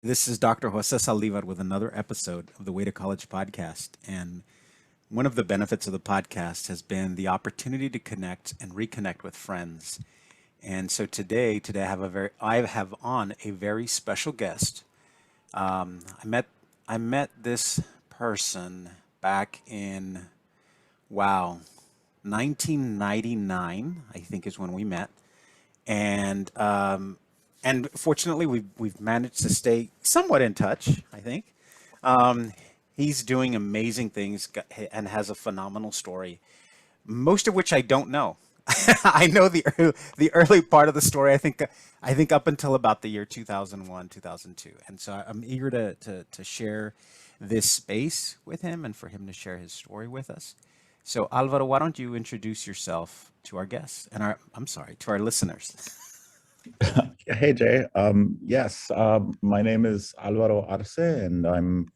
This is Dr. Jose Salivar with another episode of the Way to College podcast. And one of the benefits of the podcast has been the opportunity to connect and reconnect with friends. And so today I have on a very special guest. I met this person back in wow, 1999, I think is when we met, and fortunately we've managed to stay somewhat in touch. I think he's doing amazing things and has a phenomenal story, most of which I don't know. I know the early part of the story. I think up until about the year 2001, 2002, and so I'm eager to share this space with him and for him to share his story with us. So Alvaro, why don't you introduce yourself to our guests and to our listeners? Hey Jay. Yes, my name is Alvaro Arce, and I'm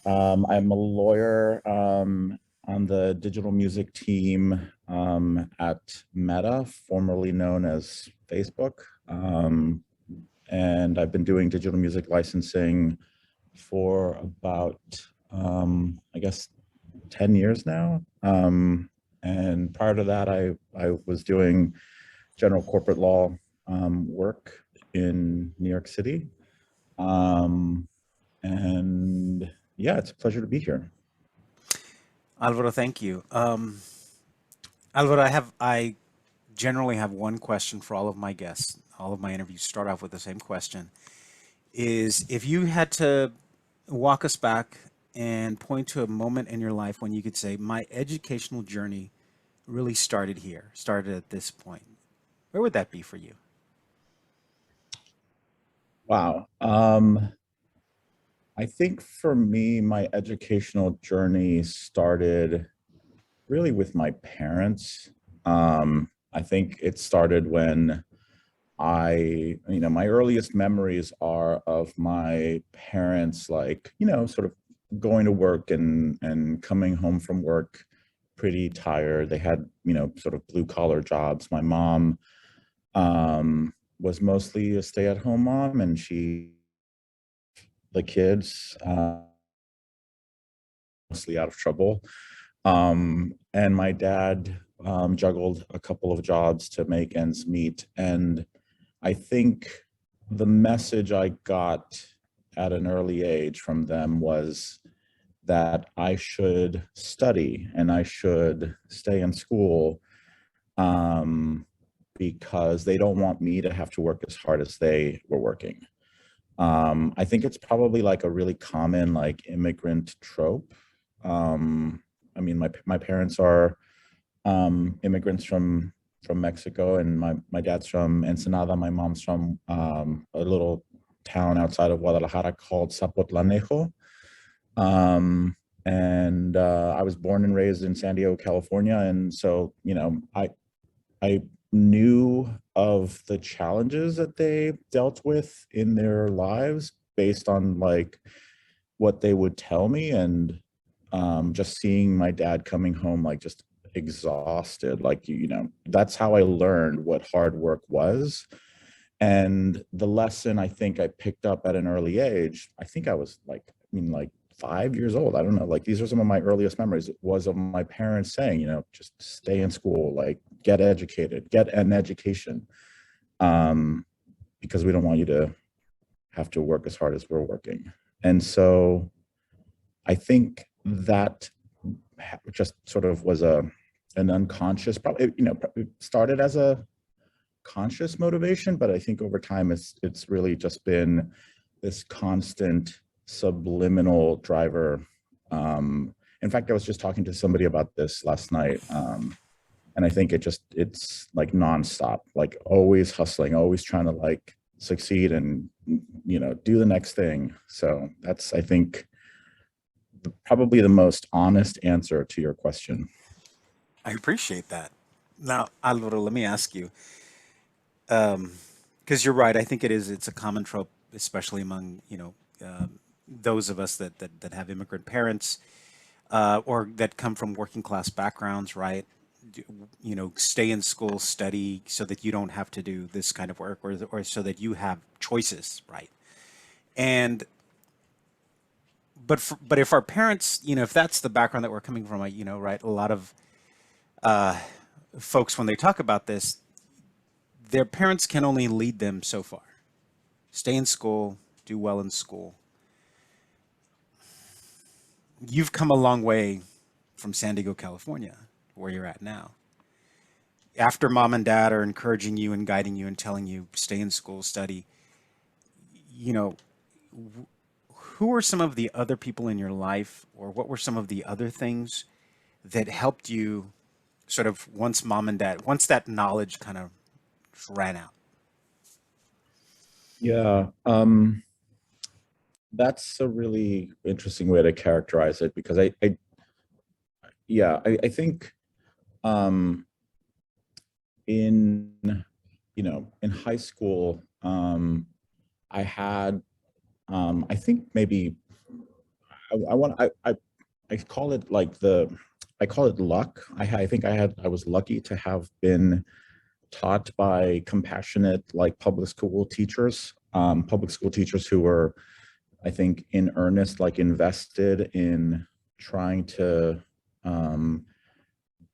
a lawyer on the digital music team at Meta, formerly known as Facebook. And I've been doing digital music licensing for about I guess 10 years now. And prior to that, I was doing general corporate law work in New York City. Um, and yeah, it's a pleasure to be here. Alvaro, thank you. Alvaro, I generally have one question for all of my guests. All of my interviews start off with the same question: is if you had to walk us back and point to a moment in your life when you could say, my educational journey really started here, started at this point, where would that be for you? Wow. I think for me, my educational journey started really with my parents. I think it started when my earliest memories are of my parents, like, sort of going to work and coming home from work pretty tired. They had, sort of blue collar jobs. My mom was mostly a stay at home mom, and she, the kids, mostly out of trouble. And my dad juggled a couple of jobs to make ends meet. And I think the message I got at an early age from them was that I should study and I should stay in school, um, because they don't want me to have to work as hard as they were working. I think it's probably like a really common like immigrant trope. I mean, my parents are immigrants from Mexico, and my dad's from Ensenada. My mom's from a little town outside of Guadalajara called Zapotlanejo. And I was born and raised in San Diego, California, and so I knew of the challenges that they dealt with in their lives based on like what they would tell me, and just seeing my dad coming home like just exhausted, like that's how I learned what hard work was. And the lesson I think I picked up at an early age, I think I was like, I mean, like 5 years old. I don't know. Like these are some of my earliest memories. It was of my parents saying, just stay in school, like get educated, get an education, um, because we don't want you to have to work as hard as we're working. And so I think that just sort of was an unconscious, probably, it started as a conscious motivation, but I think over time it's really just been this constant subliminal driver. In fact, I was just talking to somebody about this last night, and I think it's like nonstop, like always hustling, always trying to like succeed and do the next thing. So that's, I think, probably the most honest answer to your question. I appreciate that. Now, Alvaro, let me ask you, because you're right. I think it's a common trope, especially among, those of us that have immigrant parents, or that come from working class backgrounds, right? Stay in school, study so that you don't have to do this kind of work, or so that you have choices, right? And but if our parents, if that's the background that we're coming from, right, a lot of folks when they talk about this, their parents can only lead them so far. Stay in school, do well in school. You've come a long way from San Diego, California, where you're at now. After mom and dad are encouraging you and guiding you and telling you stay in school, study, you know, who are some of the other people in your life, or what were some of the other things that helped you sort of once that knowledge kind of ran out? Yeah, that's a really interesting way to characterize it, because I think um, in in high school, I had I think maybe I call it like I call it luck. I think I was lucky to have been taught by compassionate, like, public school teachers who were, I think, in earnest, like, invested in trying to um,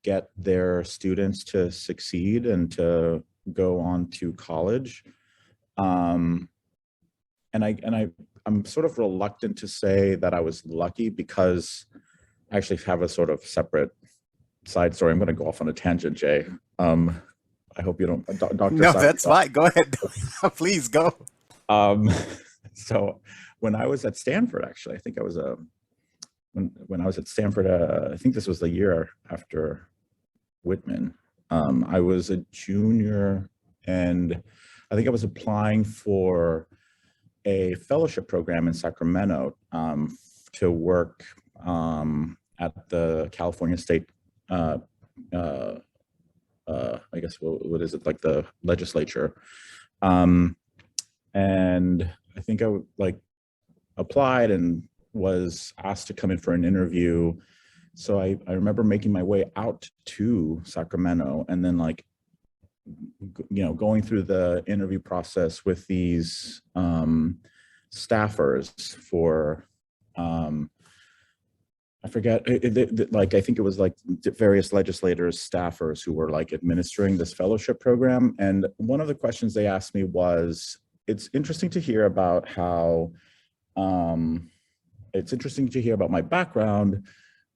get their students to succeed and to go on to college. Um, I'm sort of reluctant to say that I was lucky, because I actually have a sort of separate side story. I'm going to go off on a tangent, Jay. Um, I hope you don't, Dr. No, Side. that's fine. Go ahead. Please go. Um, so when I was at Stanford, actually, I think I was when I was at Stanford, I think this was the year after Whitman. I was a junior, and I think I was applying for a fellowship program in Sacramento, to work at the California State, uh, uh, I guess, what is it, like, the legislature. Um, and I think I would, like, applied and was asked to come in for an interview. So I remember making my way out to Sacramento, and then, like, going through the interview process with these staffers for I forget, like, I think it was like various legislators, staffers who were, like, administering this fellowship program. And one of the questions they asked me was, it's interesting to hear about how um, it's interesting to hear about my background.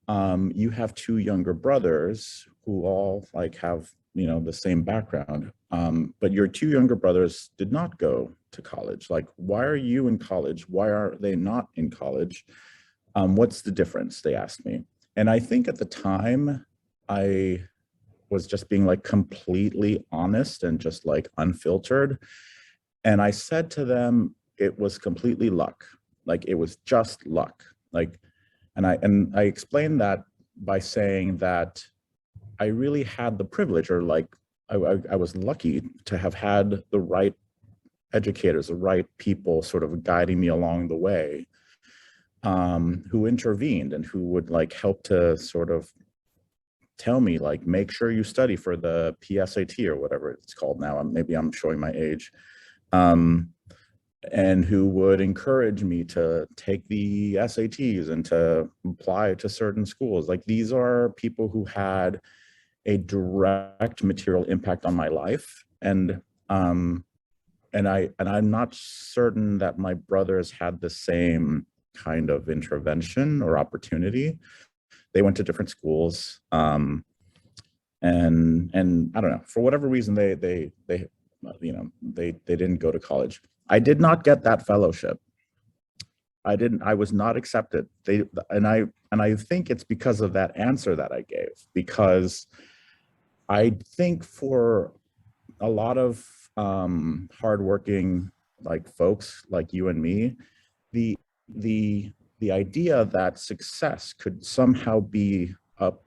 You have two younger brothers who all, like, have, the same background. But your two younger brothers did not go to college. Like, why are you in college? Why are they not in college? What's the difference? They asked me. And I think at the time I was just being, like, completely honest and just, like, unfiltered. And I said to them, it was completely luck. Like, it was just luck. Like, and I explained that by saying that I really had the privilege, or, like, I was lucky to have had the right educators, the right people sort of guiding me along the way, who intervened and who would, like, help to sort of tell me, like, make sure you study for the PSAT or whatever it's called now. Maybe I'm showing my age. And who would encourage me to take the SATs and to apply to certain schools. Like, these are people who had a direct material impact on my life. And I'm not certain that my brothers had the same kind of intervention or opportunity. They went to different schools, and I don't know, for whatever reason, they didn't go to college. I did not get that fellowship. I was not accepted. And I think it's because of that answer that I gave, because I think for a lot of hardworking, like, folks like you and me, the the idea that success could somehow be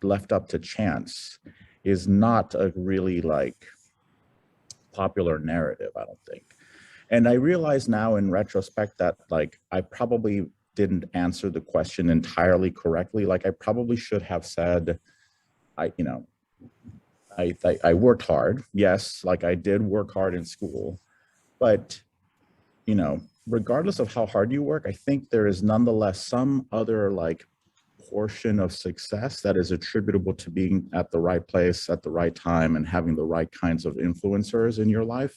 left up to chance is not a really, like, popular narrative, I don't think. And I realize now in retrospect that, like, I probably didn't answer the question entirely correctly. Like, I probably should have said, I you know I worked hard. Yes, like, I did work hard in school, but regardless of how hard you work, I think there is nonetheless some other like portion of success that is attributable to being at the right place at the right time and having the right kinds of influencers in your life.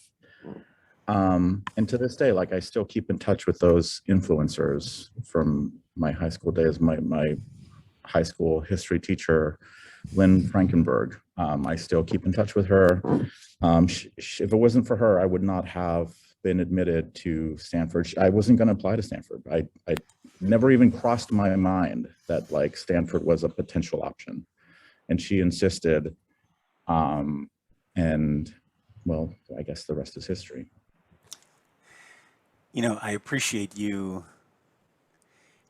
And to this day, like I still keep in touch with those influencers from my high school days. My high school history teacher, Lynn Frankenberg. I still keep in touch with her. If it wasn't for her, I would not have been admitted to Stanford. I wasn't going to apply to Stanford. I never even crossed my mind that like Stanford was a potential option. And she insisted. And well, I guess the rest is history. I appreciate you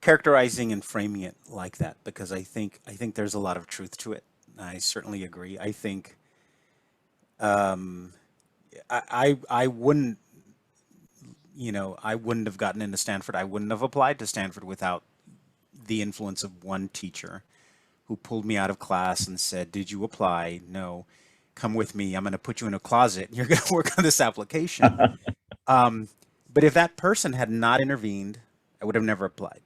characterizing and framing it like that, because I think there's a lot of truth to it. I certainly agree. I think um, I wouldn't I wouldn't have gotten into Stanford. I wouldn't have applied to Stanford without the influence of one teacher who pulled me out of class and said, "Did you apply? No. Come with me. I'm going to put you in a closet. You're going to work on this application." Um, but if that person had not intervened, I would have never applied.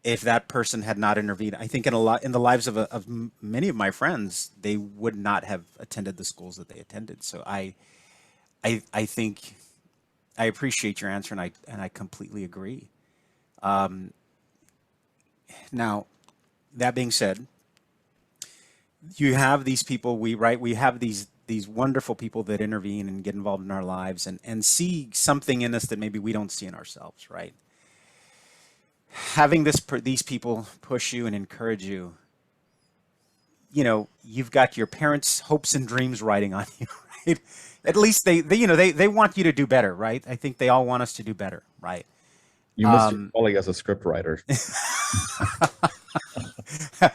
If that person had not intervened, I think in the lives of many of my friends, they would not have attended the schools that they attended. So I think I appreciate your answer, and I completely agree. Um, Now, that being said, you have these people, we have these wonderful people that intervene and get involved in our lives and see something in us that maybe we don't see in ourselves, right? Having these people push you and encourage you, you've got your parents' hopes and dreams riding on you, right? At least they want you to do better, right? I think they all want us to do better, right? You missed your calling as a script writer.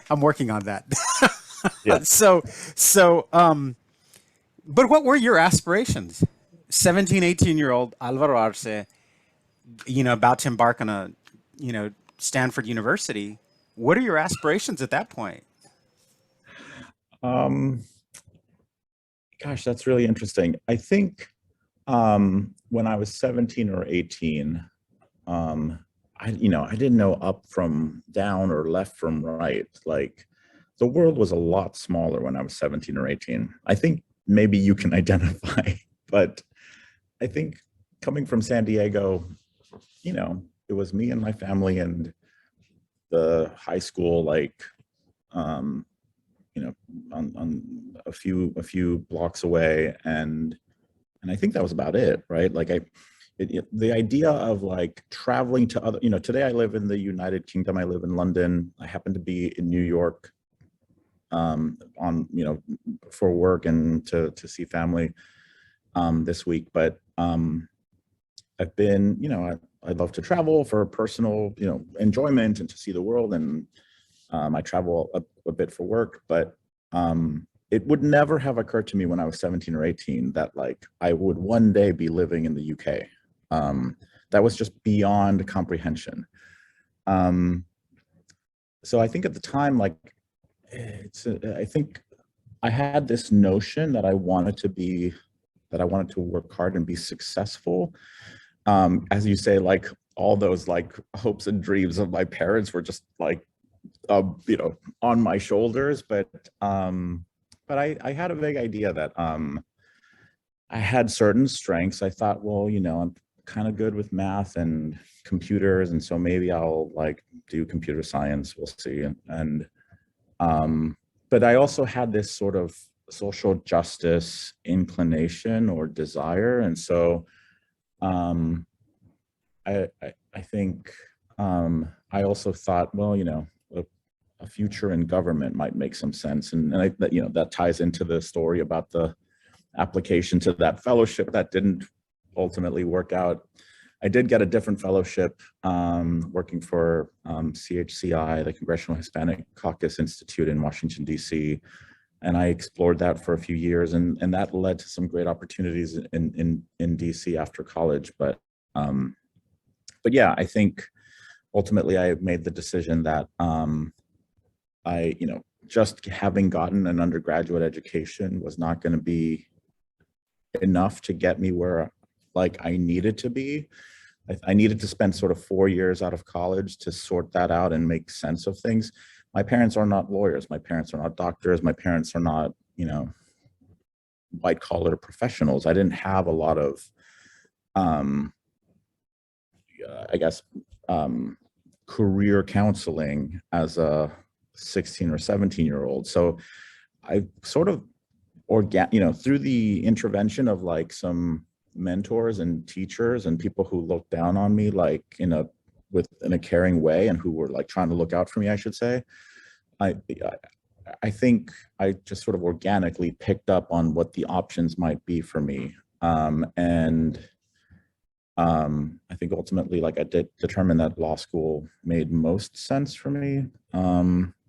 I'm working on that. Yeah. But what were your aspirations? 17, 18-year-old Alvaro Arce, about to embark on Stanford University. What are your aspirations at that point? Um, Gosh, that's really interesting. I think when I was 17 or 18, I didn't know up from down or left from right. Like the world was a lot smaller when I was 17 or 18. I think maybe you can identify, but I think coming from San Diego, it was me and my family and the high school, like, on a few blocks away. And I think that was about it, right? Like the idea of like traveling to other, today I live in the United Kingdom, I live in London. I happen to be in New York on, for work and to see family this week. But I've been, I love to travel for personal, enjoyment and to see the world. And I travel a bit for work, but it would never have occurred to me when I was 17 or 18 that like I would one day be living in the UK. That was just beyond comprehension. So I think at the time, like, I think I had this notion that I wanted to work hard and be successful. As you say, like all those like hopes and dreams of my parents were just like, on my shoulders. But I had a vague idea that I had certain strengths. I thought, well, I'm kind of good with math and computers, and so maybe I'll like do computer science. We'll see. But I also had this sort of social justice inclination or desire, and so I think I also thought, well, a future in government might make some sense, and that ties into the story about the application to that fellowship that didn't ultimately work out. I did get a different fellowship working for CHCI, the Congressional Hispanic Caucus Institute in Washington, D.C., and I explored that for a few years, and that led to some great opportunities in DC after college. But yeah, I think ultimately I made the decision that just having gotten an undergraduate education was not going to be enough to get me where like I needed to be. I needed to spend sort of 4 years out of college to sort that out and make sense of things. My parents are not lawyers. My parents are not doctors. My parents are not, white collar professionals. I didn't have a lot of, um, I guess, career counseling as a 16 or 17-year-old. So I sort of through the intervention of like some mentors and teachers and people who looked down on me, like in a caring way, and who were like trying to look out for me, I should say. I think I just sort of organically picked up on what the options might be for me. I think ultimately, like, I did determine that law school made most sense for me.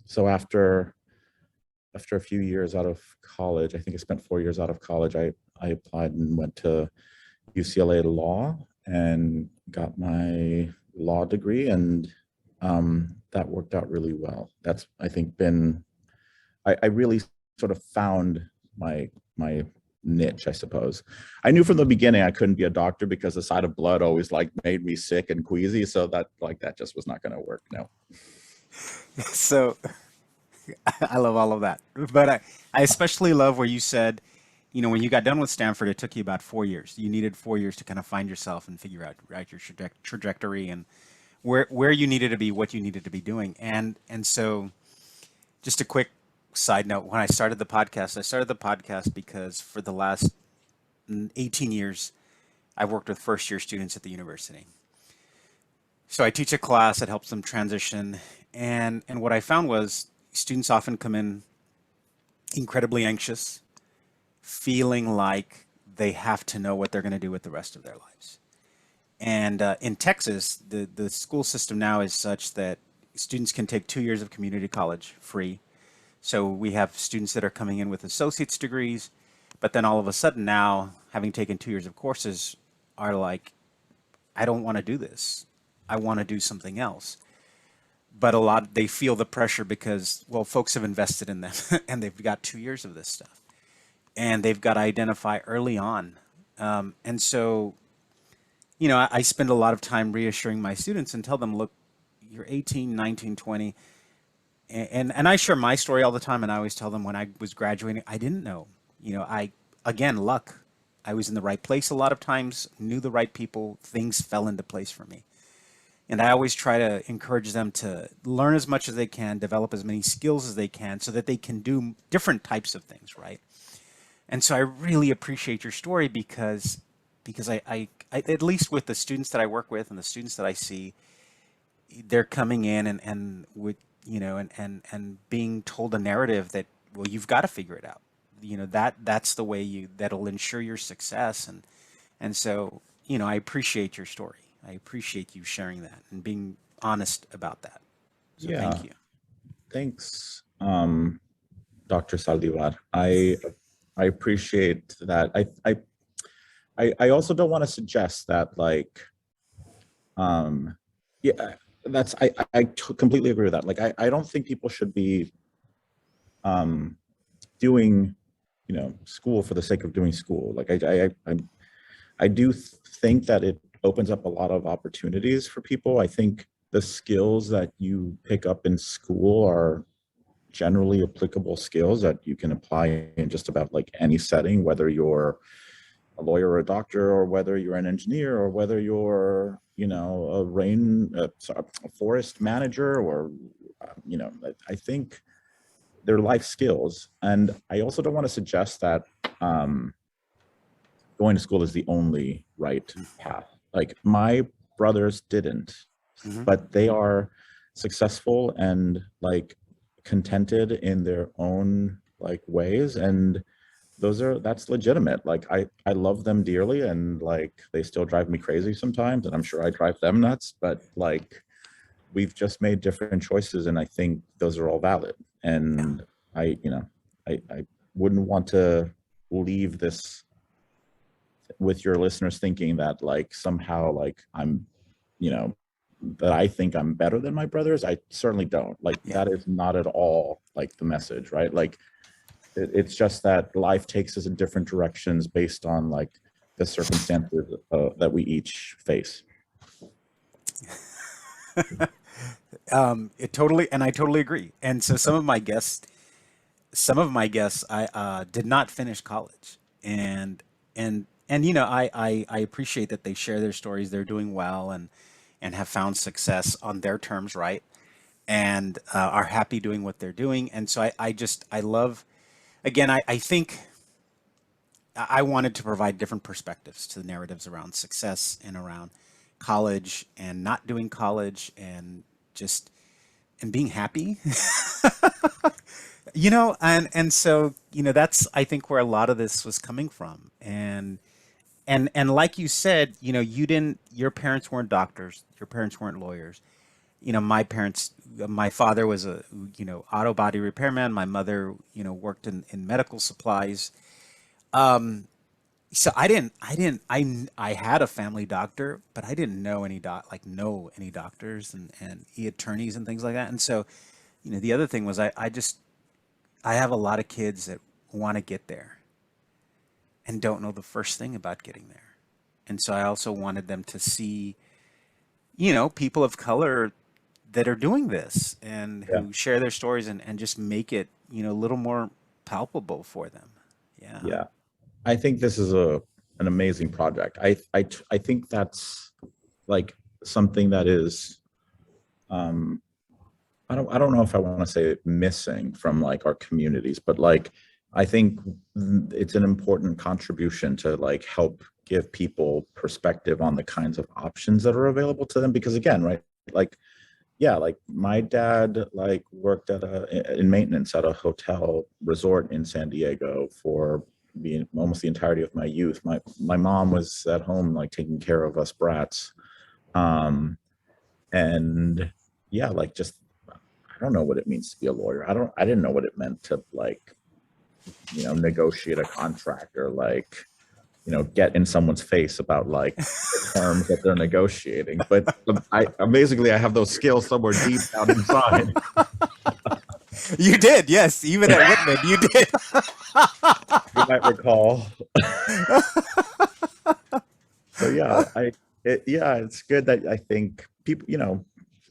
So after a few years out of college, I think I spent 4 years out of college, I applied and went to UCLA Law and got my law degree, and that worked out really well. That's, I think, I really sort of found my niche, I suppose. I knew from the beginning I couldn't be a doctor because the sight of blood always like made me sick and queasy. So that just was not going to work. No. So I love all of that. But I especially love where you said, when you got done with Stanford, it took you about 4 years. You needed 4 years to kind of find yourself and figure out, right, your trajectory and where you needed to be, what you needed to be doing. And so just a quick side note, when I started the podcast because for the last 18 years, I've worked with first year students at the university. So I teach a class that helps them transition. And what I found was students often come in incredibly anxious, feeling like they have to know what they're going to do with the rest of their lives. And in Texas, the school system now is such that students can take 2 years of community college free. So we have students that are coming in with associate's degrees, but then all of a sudden now, having taken 2 years of courses, are like, I don't want to do this. I want to do something else. But they feel the pressure because, well, folks have invested in them and they've got 2 years of this stuff. And they've got to identify early on. And so, I spend a lot of time reassuring my students and tell them, look, you're 18, 19, 20. And I share my story all the time. And I always tell them when I was graduating, I didn't know, again, luck. I was in the right place a lot of times, knew the right people, things fell into place for me. And I always try to encourage them to learn as much as they can, develop as many skills as they can so that they can do different types of things, right? And so I really appreciate your story because I at least with the students that I work with and the students that I see, they're coming in and with, and being told a narrative that, well, you've got to figure it out. That's the way that'll ensure your success. And so, I appreciate your story. I appreciate you sharing that and being honest about that. So Yeah. thank you. Thanks, Dr. Saldivar. I appreciate that. I also don't want to suggest that, like, yeah, completely agree with that. Like, I don't think people should be doing, school for the sake of doing school. Like, I do think that it opens up a lot of opportunities for people. I think the skills that you pick up in school are generally applicable skills that you can apply in just about like any setting, whether you're a lawyer or a doctor, or whether you're an engineer, or whether you're, a forest manager, or, I think they're life skills. And I also don't want to suggest that going to school is the only right path. Like, my brothers didn't, Mm-hmm. but they are successful and like contented in their own like ways, and that's legitimate. Like, I love them dearly, and like they still drive me crazy sometimes, and I'm sure I drive them nuts, but like we've just made different choices, and I think those are all valid. And I wouldn't want to leave this with your listeners thinking that like somehow like I'm, that I think I'm better than my brothers. I certainly don't. Like, that is not at all like the message, right? Like, it's just that life takes us in different directions based on like the circumstances that we each face. I totally agree. And so some of my guests, I did not finish college, and I appreciate that they share their stories. They're doing well and have found success on their terms, right? And are happy doing what they're doing. And so I love, again, I think I wanted to provide different perspectives to the narratives around success and around college and not doing college and just and being happy. And so that's, I think, where a lot of this was coming from. And like you said, you didn't your parents weren't doctors, your parents weren't lawyers. My father was a auto body repairman. My mother worked in medical supplies. So I had a family doctor, but I didn't know know any doctors and attorneys and things like that. And so the other thing was I have a lot of kids that want to get there and don't know the first thing about getting there. And so I also wanted them to see, people of color that are doing this and Yeah. who share their stories and just make it, a little more palpable for them. Yeah. Yeah. I think this is an amazing project. I think that's like something that is um I don't know if I want to say missing from like our communities, but like I think it's an important contribution to like help give people perspective on the kinds of options that are available to them. Because again, right, like yeah, like my dad like worked in maintenance at a hotel resort in San Diego for almost the entirety of my youth. My mom was at home like taking care of us brats. Um, and yeah, like just I don't know what it means to be a lawyer. I didn't know what it meant to like, negotiate a contract or like, get in someone's face about like the terms that they're negotiating. But I amazingly I have those skills somewhere deep down inside. You did, yes. Even at Whitman, you did. You might recall. So yeah, it's good that I think people,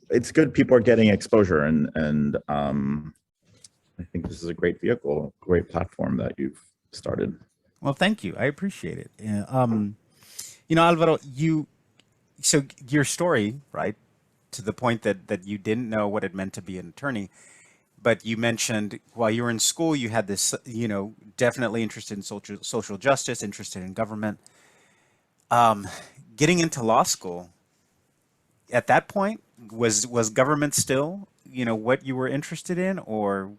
it's good people are getting exposure and I think this is a great vehicle, great platform that you've started. Well, thank you. I appreciate it. Yeah, Alvaro, so your story, right, to the point that you didn't know what it meant to be an attorney, but you mentioned while you were in school, you had this, definitely interested in social justice, interested in government. Getting into law school at that point, was government still, what you were interested in, or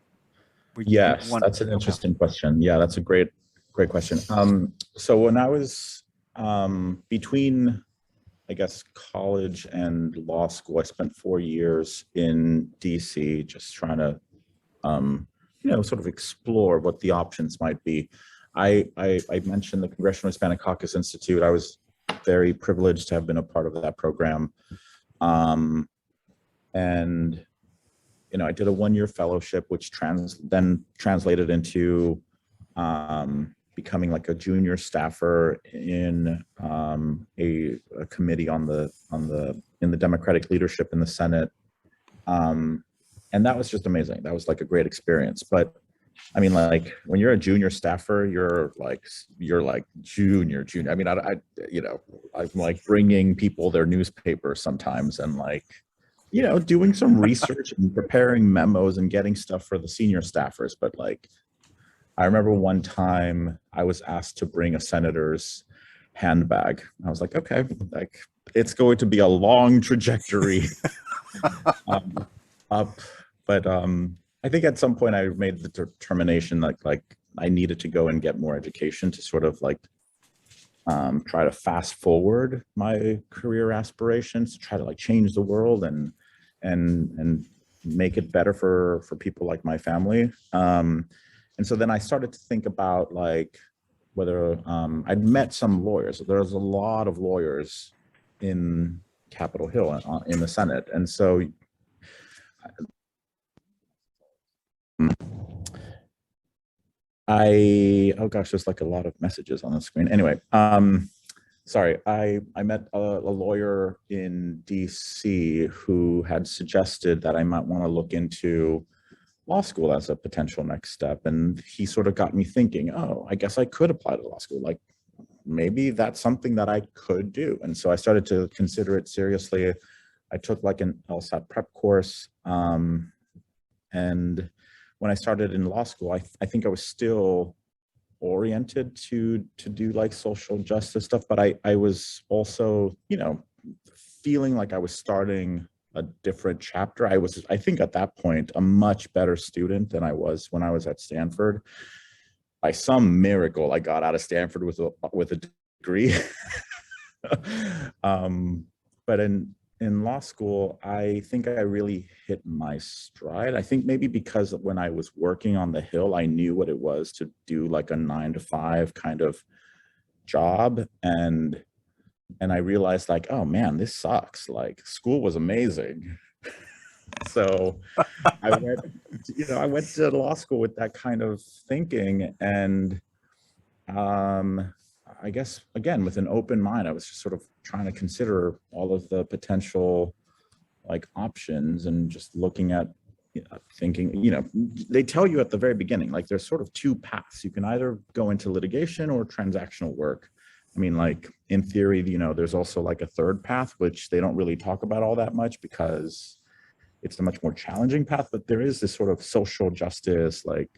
were you Yes, want? that's an Okay. interesting question. Yeah, that's a great question. So when I was between, I guess, college and law school, I spent 4 years in DC just trying to, sort of explore what the options might be. I mentioned the Congressional Hispanic Caucus Institute. I was very privileged to have been a part of that program. And I did a 1-year fellowship, which then translated into becoming like a junior staffer in a committee in the Democratic leadership in the Senate. And that was just amazing. That was like a great experience. But I mean, like when you're a junior staffer, you're like junior. I mean, I'm like bringing people their newspapers sometimes and like, doing some research and preparing memos and getting stuff for the senior staffers. But like, I remember one time I was asked to bring a senator's handbag. I was like, okay, like it's going to be a long trajectory up. But I think at some point I made the determination like I needed to go and get more education to sort of like try to fast forward my career aspirations, to try to like change the world and make it better for people like my family. And so then I started to think about like whether I'd met some lawyers. There's a lot of lawyers in Capitol Hill in the Senate, and so oh gosh, there's like a lot of messages on the screen. Anyway, sorry, I met a lawyer in DC who had suggested that I might want to look into law school as a potential next step. And he sort of got me thinking, oh, I guess I could apply to law school. Like maybe that's something that I could do. And so I started to consider it seriously. I took like an LSAT prep course. And when I started in law school, I think I was still oriented to do like social justice stuff, but I was also, you know, feeling like I was starting a different chapter. I think at that point, a much better student than I was when I was at Stanford. By some miracle, I got out of Stanford with a degree. But in law school, I think I really hit my stride. I think maybe because when I was working on the Hill, I knew what it was to do like a 9 to 5 kind of job. And I realized like, oh man, this sucks. Like school was amazing. So I went to law school with that kind of thinking. And I guess, again, with an open mind, I was just sort of trying to consider all of the potential like options and just looking at, thinking, they tell you at the very beginning, like there's sort of 2 paths. You can either go into litigation or transactional work. I mean, like in theory, there's also like a third path, which they don't really talk about all that much because it's a much more challenging path, but there is this sort of social justice, like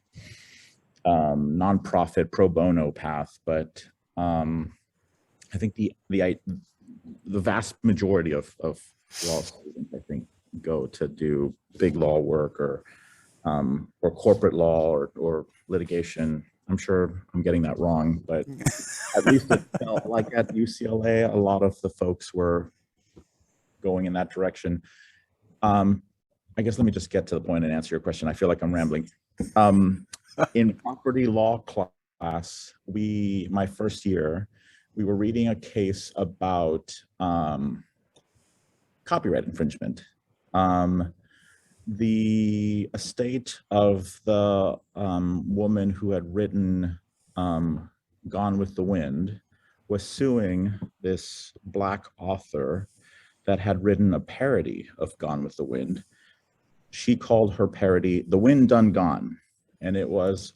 nonprofit pro bono path. But I think the vast majority of law students, I think, go to do big law work or corporate law or litigation. I'm sure I'm getting that wrong, but at least it felt like at UCLA, a lot of the folks were going in that direction. I guess let me just get to the point and answer your question. I feel like I'm rambling. In property law class, my first year, we were reading a case about copyright infringement. The estate of the woman who had written Gone with the Wind was suing this Black author that had written a parody of Gone with the Wind. She called her parody The Wind Done Gone. And it was,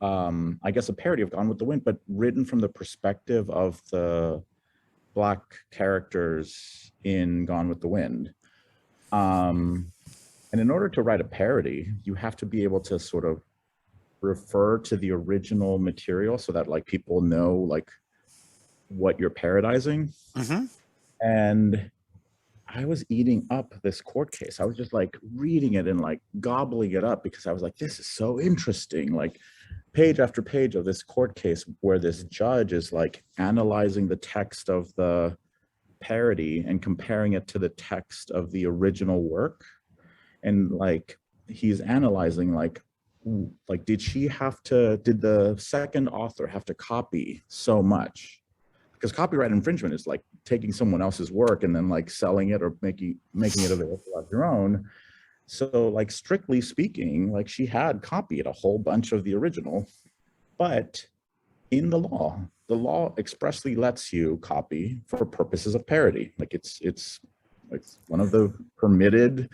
I guess, a parody of Gone with the Wind, but written from the perspective of the Black characters in Gone with the Wind. And in order to write a parody, you have to be able to sort of refer to the original material so that like people know like what you're parodizing. Mm-hmm. And I was eating up this court case. I was just like reading it and like gobbling it up because I was like, this is so interesting. Like page after page of this court case where this judge is like analyzing the text of the parody and comparing it to the text of the original work. And like, he's analyzing like did the second author have to copy so much? Because copyright infringement is like taking someone else's work and then like selling it or making it available as your own. So like strictly speaking, like she had copied a whole bunch of the original, but in the law expressly lets you copy for purposes of parody. Like it's one of the permitted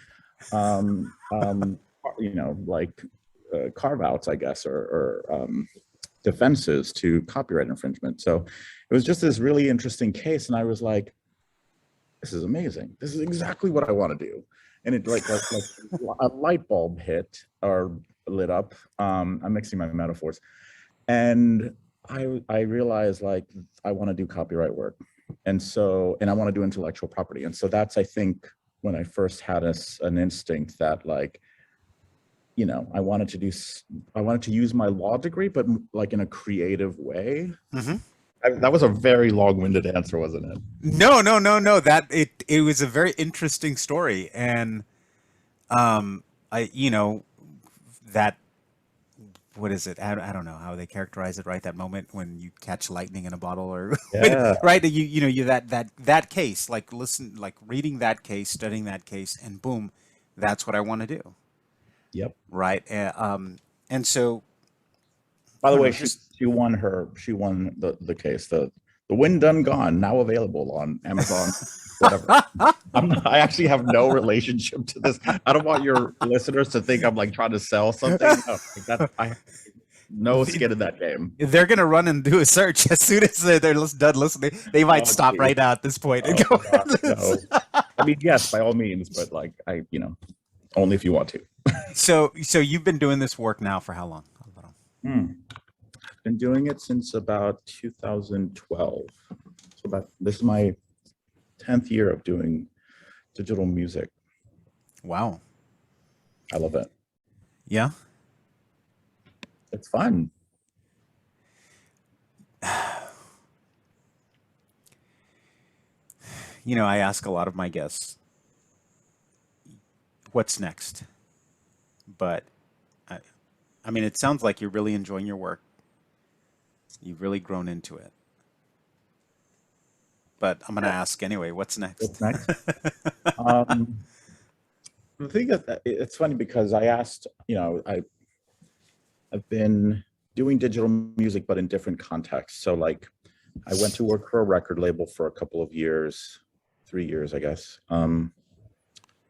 carve outs, I guess, or defenses to copyright infringement. So it was just this really interesting case. And I was like, this is amazing. This is exactly what I want to do. And it like a light bulb hit or lit up. I'm mixing my metaphors. And I realized like, I want to do copyright work. And I want to do intellectual property. And so that's, I think, when I first had an instinct that like, I wanted to use my law degree, but like in a creative way. Mm-hmm. That was a very long-winded answer, wasn't it? No. That it was a very interesting story, and that, what is it? I don't know how they characterize it. Right, that moment when you catch lightning in a bottle, or Yeah. right? You that case, like reading that case, studying that case, and boom, that's what I want to do. Yep. Right. And so, by the way, she won the case. The The Wind Done Gone, now available on Amazon, whatever. I actually have no relationship to this. I don't want your listeners to think I'm like trying to sell something. No, like that, I no skin in that game. They're gonna run and do a search as soon as they're done listening. They might Oh, stop geez. right now at this point and Oh go. gosh, no. I mean, yes, by all means, but like only if you want to. So you've been doing this work now for how long? Hmm. Been doing it since about 2012. So this is my 10th year of doing digital music. Wow. I love it. Yeah. It's fun. You know, I ask a lot of my guests, what's next? But I, I mean, it sounds like you're really enjoying your work. You've really grown into it. But I'm going to ask anyway, what's next? What's next? Um, the thing is that it's funny because I asked, I've been doing digital music, but in different contexts. So like I went to work for a record label for a couple of years, 3 years, I guess. And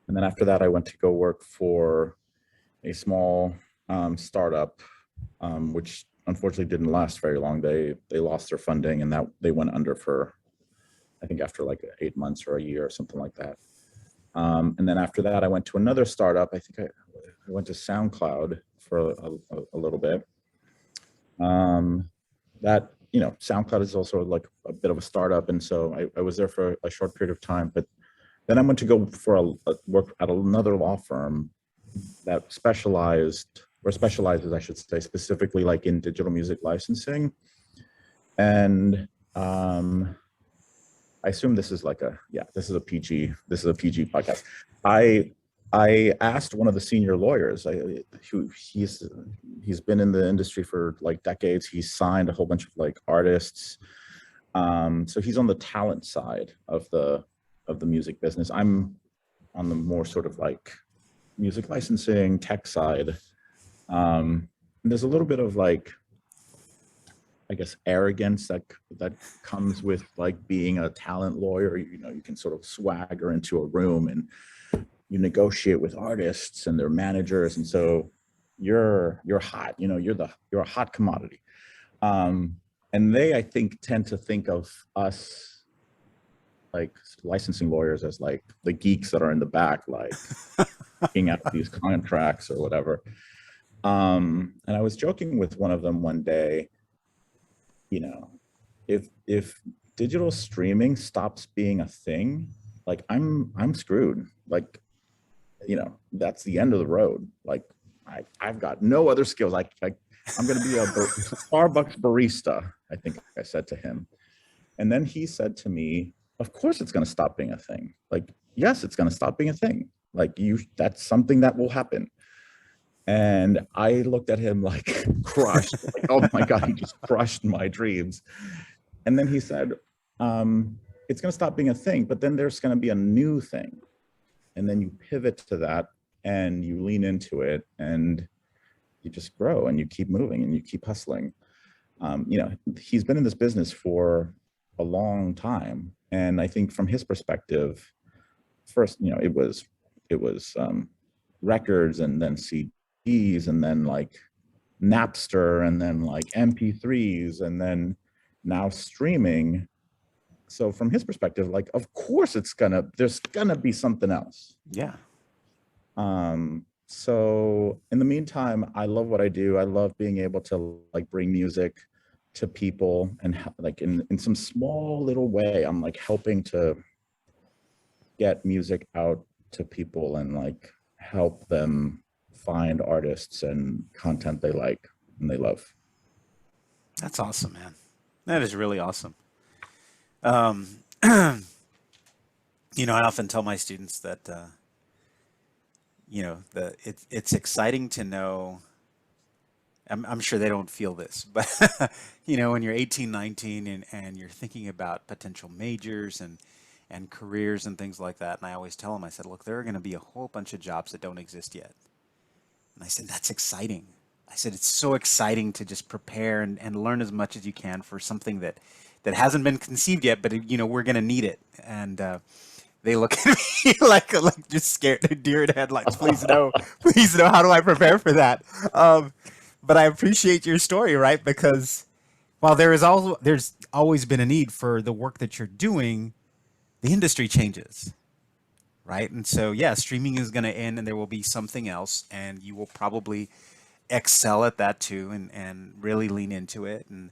then after that, I went to go work for a small startup, which unfortunately didn't last very long. They lost their funding and that they went under for, I think after like 8 months or a year or something like that. And then after that, I went to another startup. I think I went to SoundCloud for a little bit. That, SoundCloud is also like a bit of a startup. And so I was there for a short period of time, but then I went to go for a work at another law firm that specializes, I should say, specifically like in digital music licensing. And I assume this is like this is a PG podcast. I asked one of the senior lawyers, he's been in the industry for like decades. He's signed a whole bunch of like artists. So he's on the talent side of the music business. I'm on the more sort of like music licensing tech side. And there's a little bit of like, I guess, arrogance that comes with like being a talent lawyer. You can sort of swagger into a room and you negotiate with artists and their managers, and so you're hot. You're a hot commodity. And they, I think, tend to think of us like licensing lawyers as like the geeks that are in the back, like looking at these contracts or whatever. And I was joking with one of them one day. If digital streaming stops being a thing, like I'm screwed. Like, that's the end of the road. Like I've got no other skills. I'm going to be a Starbucks barista, I think I said to him. And then he said to me, of course it's going to stop being a thing. Like, yes, it's going to stop being a thing. Like that's something that will happen. And I looked at him like crushed, like, oh my God, he just crushed my dreams. And then he said, it's going to stop being a thing, but then there's going to be a new thing. And then you pivot to that and you lean into it and you just grow and you keep moving and you keep hustling. He's been in this business for a long time. And I think from his perspective, first, it was records and then CDs and then like Napster and then like MP3s and then now streaming. So from his perspective, like, of course there's gonna be something else. Yeah. So in the meantime, I love what I do. I love being able to like bring music to people and like in some small little way, I'm like helping to get music out to people and like help them find artists and content they like and they love. That's awesome, man. That is really awesome. I often tell my students that, it's exciting to know. I'm sure they don't feel this, but when you're 18, 19 and you're thinking about potential majors and careers and things like that. And I always tell them, I said, look, there are going to be a whole bunch of jobs that don't exist yet. And I said, that's exciting. I said, it's so exciting to just prepare and learn as much as you can for something that hasn't been conceived yet, but we're gonna need it. And they look at me like just scared, deer in headlights. Please no, please no. How do I prepare for that? Um, but I appreciate your story, right? Because while there's always been a need for the work that you're doing, the industry changes, right? And so yeah, streaming is going to end, and there will be something else, and you will probably excel at that too, and really lean into it. And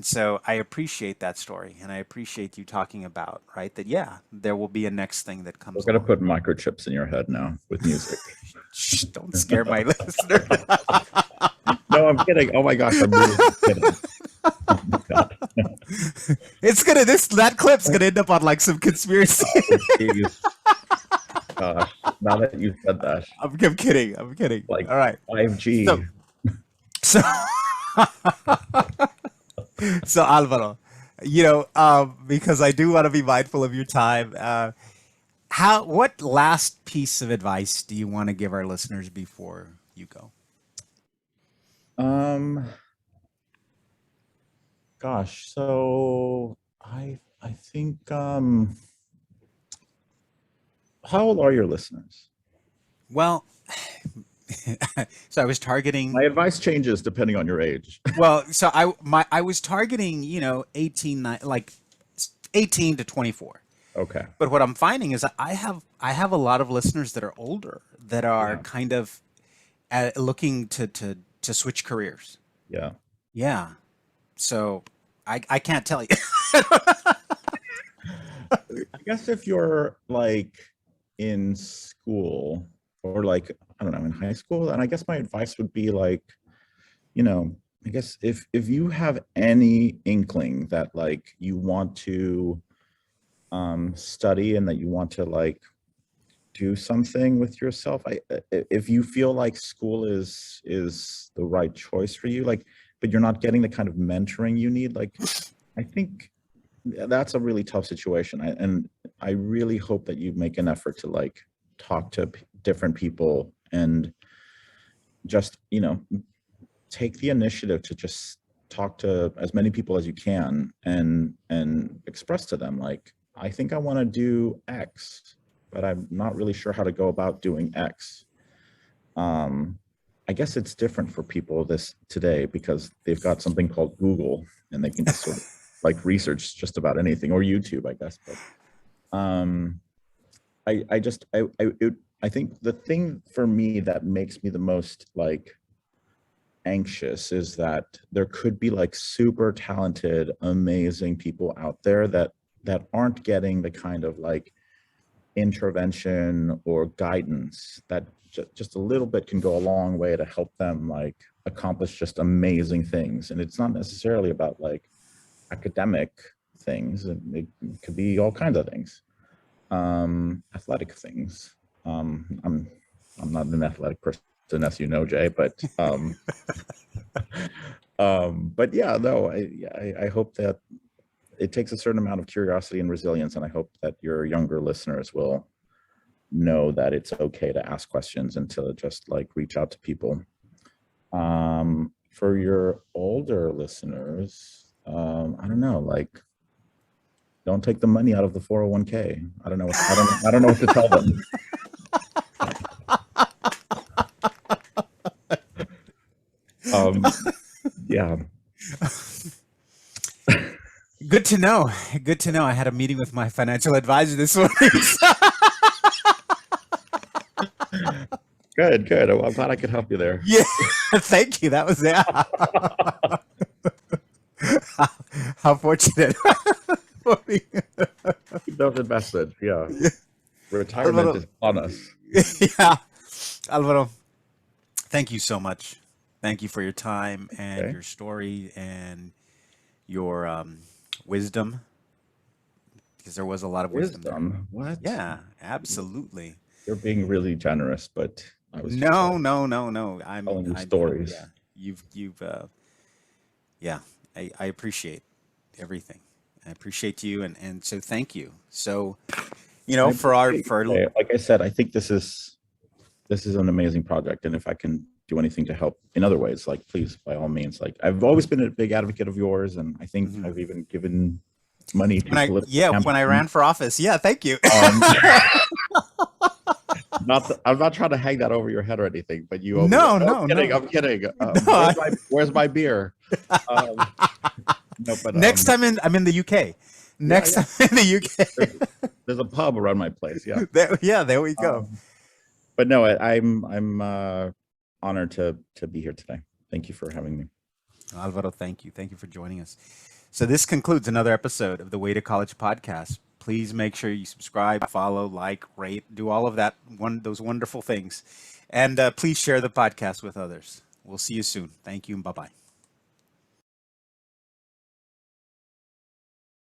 so I appreciate that story, and I appreciate you talking about, right, that yeah, there will be a next thing that We're comes gonna along. put microchips in your head now with music. Shh, don't scare my listener. No, I'm kidding. Oh my gosh, I'm really kidding. Oh my God. It's gonna this that clip's gonna end up on like some conspiracy. Oh, jeez. Gosh, now that you said that, I'm kidding. I'm kidding. like All right. 5G. So so Alvaro, because I do want to be mindful of your time. What last piece of advice do you want to give our listeners before you go? Um, Gosh, so I think how old are your listeners? Well, so I was My targeting. advice changes depending on your age. Well, so I was targeting 18 to 24. Okay. But what I'm finding is that I have a lot of listeners that are older that are Yeah. kind of looking to switch careers. Yeah. Yeah. So I can't tell you. I guess if you're like in school or like, I don't know, in high school, and I guess my advice would be like, you know, I guess if you have any inkling that like you want to study and that you want to like do something with yourself, if you feel like school is the right choice for you, like, but you're not getting the kind of mentoring you need, like, I think that's a really tough situation. And I really hope that you make an effort to like talk to different people and just, take the initiative to just talk to as many people as you can and express to them like, I think I want to do X, but I'm not really sure how to go about doing X. um I guess it's different for people this today because they've got something called Google and they can just sort of like research just about anything, or YouTube, I guess. But um I just I think the thing for me that makes me the most like anxious is that there could be like super talented, amazing people out there that aren't getting the kind of like intervention or guidance that just a little bit can go a long way to help them like accomplish just amazing things. And it's not necessarily about like academic things. It could be all kinds of things, athletic things. I'm not an athletic person, as you know, Jay, but yeah, no, I hope that it takes a certain amount of curiosity and resilience, and I hope that your younger listeners will know that it's okay to ask questions and to just like reach out to people. For your older listeners, I don't know, like, don't take the money out of the 401k. I don't know what to tell them. Um, yeah. Good to know. Good to know. I had a meeting with my financial advisor this morning. Good. Oh, I'm glad I could help you there. Yeah, thank you. That was it. How fortunate for me. Keep those invested. Yeah. Retirement Alvaro, is on us. yeah, Alvaro, thank you so much. Thank you for your time and Okay. your story and your wisdom, because there was a lot of wisdom there. Wisdom. What? Yeah, absolutely. You're being really generous, but I was just No, no, no, no. telling you I'm, stories. yeah. You've, yeah. I appreciate everything. I appreciate you, and so thank you. So, I for our appreciate you. Like I said, I think this is an amazing project, and if I can do anything to help in other ways, like please, by all means. Like I've always been a big advocate of yours, and I think I've even given money to political When I ran campaigns. for office. Yeah, thank you. Um, I'm not trying to hang that over your head or anything, but you owe me. No, No, no, I'm kidding. No, Where's my beer? Um, no, but next time I'm in the UK. Next yeah. time in the UK. There's a pub around my place. Yeah. There we go. But no, I'm honored to be here today. Thank you for having me. Alvaro, thank you. Thank you for joining us. So this concludes another episode of the Way to College podcast. Please make sure you subscribe, follow, like, rate, do all of that, those wonderful things. And please share the podcast with others. We'll see you soon. Thank you and bye-bye.